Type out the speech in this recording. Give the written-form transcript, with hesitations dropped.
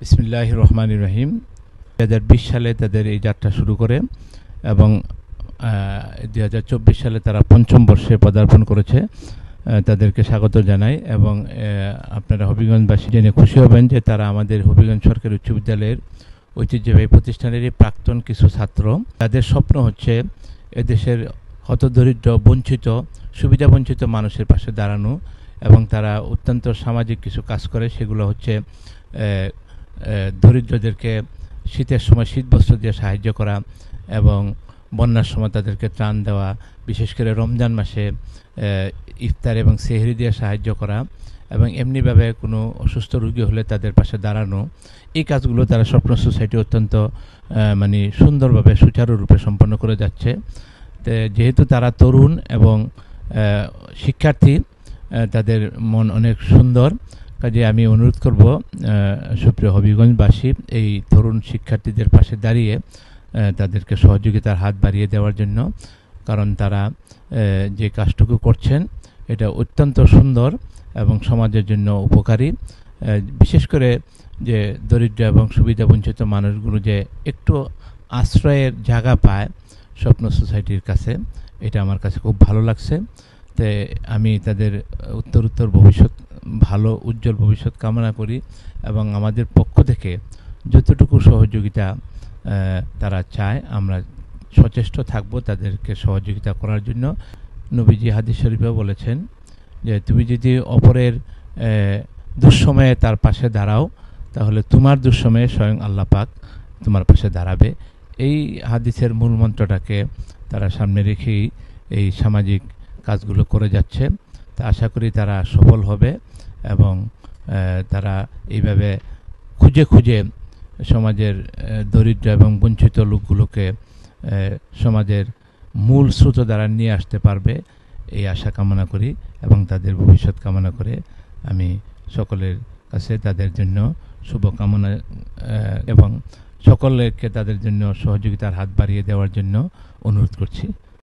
বিসমিল্লাহির রহমানির রহিম। 2020 সালে তাদের এই যাত্রা শুরু করে এবং 2024 সালে তারা পঞ্চম বর্ষে পদার্পণ করেছে। তাদেরকে স্বাগত জানাই এবং আপনারা হবিগঞ্জবাসী জেনে খুশি হবেন যে তারা আমাদের হবিগঞ্জ সরকারি উচ্চ বিদ্যালয়ের ঐতিহ্যবাহী প্রতিষ্ঠানেরই প্রাক্তন কিছু ছাত্র। তাদের স্বপ্ন হচ্ছে এদেশের হতদরিদ্র, বঞ্চিত, সুবিধাবঞ্চিত মানুষের পাশে দাঁড়ানো এবং তারা অত্যন্ত সামাজিক কিছু কাজ করে। সেগুলো হচ্ছে দরিদ্রদেরকে শীতের সময় শীতবস্ত্র দিয়ে সাহায্য করা এবং বন্যার সময় তাদেরকে ত্রাণ দেওয়া, বিশেষ করে রমজান মাসে ইফতার এবং সেহরি দিয়ে সাহায্য করা এবং এমনিভাবে কোনো অসুস্থ রোগী হলে তাদের পাশে দাঁড়ানো। এই কাজগুলো তারা স্বপ্ন সোসাইটি অত্যন্ত সুন্দরভাবে সুচারুরূপে সম্পন্ন করে যাচ্ছে। যেহেতু তারা তরুণ এবং শিক্ষার্থী, তাদের মন অনেক সুন্দর, কাজে আমি অনুরোধ করব সুপ্রিয় হবিগঞ্জবাসী এই তরুণ শিক্ষার্থীদের পাশে দাঁড়িয়ে তাদেরকে সহযোগিতার হাত বাড়িয়ে দেওয়ার জন্য, কারণ তারা যে কাজটুকু করছেন এটা অত্যন্ত সুন্দর এবং সমাজের জন্য উপকারী। বিশেষ করে যে দরিদ্র এবং সুবিধাবঞ্চিত মানুষগুলো যে একটু আশ্রয়ের জায়গা পায় স্বপ্ন সোসাইটির কাছে, এটা আমার কাছে খুব ভালো লাগছে। তো আমি তাদের উত্তরোত্তর ভবিষ্যৎ ভালো উজ্জ্বল ভবিষ্যৎ কামনা করি এবং আমাদের পক্ষ থেকে যতটুকু সহযোগিতা তারা চায় আমরা সচেষ্ট থাকব তাদেরকে সহযোগিতা করার জন্য। নবীজি হাদিস শরীফে বলেছেন যে তুমি যদি অপরের দুঃসময়ে তার পাশে দাঁড়াও তাহলে তোমার দুঃসময়ে স্বয়ং আল্লাহ পাক তোমার পাশে দাঁড়াবে। এই হাদিসের মূল মন্ত্রটাকে তারা সামনে রেখেই এই সামাজিক কাজগুলো করে যাচ্ছে। তা আশা করি তারা সফল হবে এবং তারা এইভাবে খুঁজে খুঁজে সমাজের দরিদ্র এবং বঞ্চিত লোকগুলোকে সমাজের মূল স্রোত দ্বারা নিয়ে আসতে পারবে, এই আশা কামনা করি এবং তাদের ভবিষ্যৎ কামনা করে আমি সকলের কাছে তাদের জন্য শুভকামনা এবং সকলকে তাদের জন্য সহযোগিতার হাত বাড়িয়ে দেওয়ার জন্য অনুরোধ করছি।